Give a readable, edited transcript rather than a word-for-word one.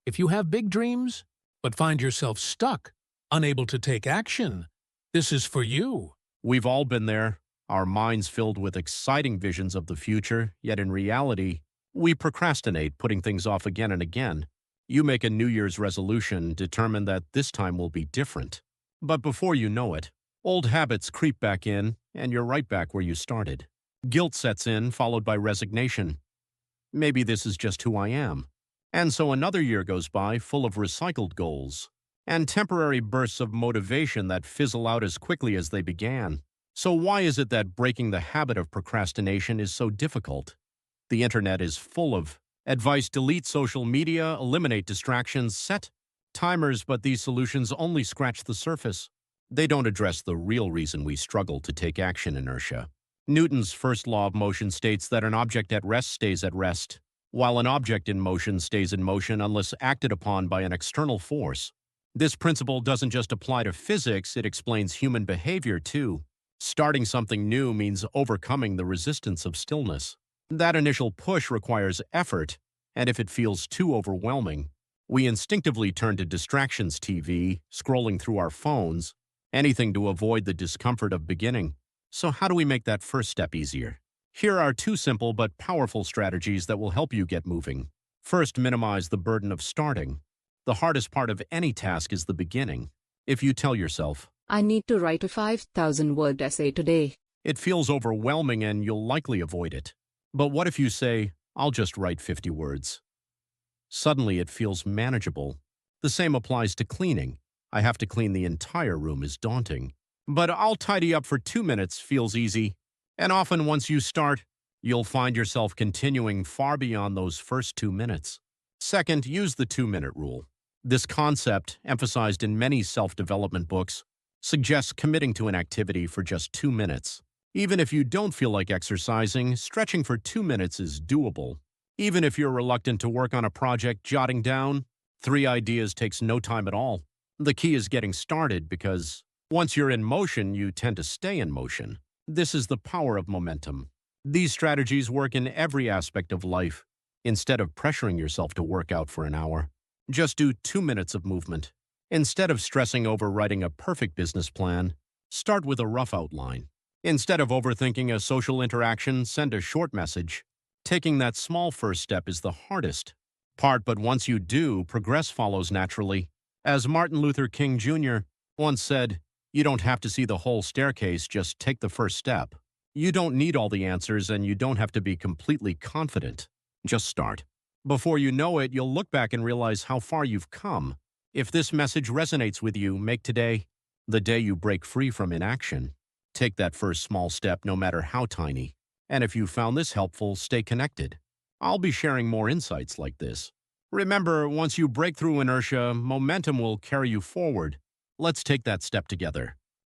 If you have big dreams, but find yourself stuck, unable to take action, this is for you. We've all been there, our minds filled with exciting visions of the future, yet in reality, we procrastinate, putting things off again and again. You make a New Year's resolution, determined that this time will be different. But before you know it, old habits creep back in, and you're right back where you started. Guilt sets in, followed by resignation. Maybe this is just who I am. And so another year goes by, full of recycled goals and temporary bursts of motivation that fizzle out as quickly as they began. So why is it that breaking the habit of procrastination is so difficult? The internet is full of advice: delete social media, eliminate distractions, set timers, but these solutions only scratch the surface. They don't address the real reason we struggle to take action: inertia. Newton's first law of motion states that an object at rest stays at rest, while an object in motion stays in motion unless acted upon by an external force. This principle doesn't just apply to physics, it explains human behavior too. Starting something new means overcoming the resistance of stillness. That initial push requires effort, and if it feels too overwhelming, we instinctively turn to distractions: TV, scrolling through our phones, anything to avoid the discomfort of beginning. So how do we make that first step easier? Here are two simple but powerful strategies that will help you get moving. First, minimize the burden of starting. The hardest part of any task is the beginning. If you tell yourself, I need to write a 5,000-word essay today, it feels overwhelming and you'll likely avoid it. But what if you say, I'll just write 50 words? Suddenly it feels manageable. The same applies to cleaning. I have to clean the entire room is daunting. But I'll tidy up for 2 minutes feels easy. And often once you start, you'll find yourself continuing far beyond those first 2 minutes. Second, use the 2-minute rule. This concept, emphasized in many self-development books, suggests committing to an activity for just 2 minutes. Even if you don't feel like exercising, stretching for 2 minutes is doable. Even if you're reluctant to work on a project, jotting down 3 ideas takes no time at all. The key is getting started, because once you're in motion, you tend to stay in motion. This is the power of momentum. These strategies work in every aspect of life. Instead of pressuring yourself to work out for an hour, just do 2 minutes of movement. Instead of stressing over writing a perfect business plan, start with a rough outline. Instead of overthinking a social interaction, send a short message. Taking that small first step is the hardest part, but once you do, progress follows naturally. As Martin Luther King Jr. once said, you don't have to see the whole staircase, just take the first step. You don't need all the answers, and you don't have to be completely confident. Just start. Before you know it, you'll look back and realize how far you've come. If this message resonates with you, make today the day you break free from inaction. Take that first small step, no matter how tiny. And if you found this helpful, stay connected. I'll be sharing more insights like this. Remember, once you break through inertia, momentum will carry you forward. Let's take that step together.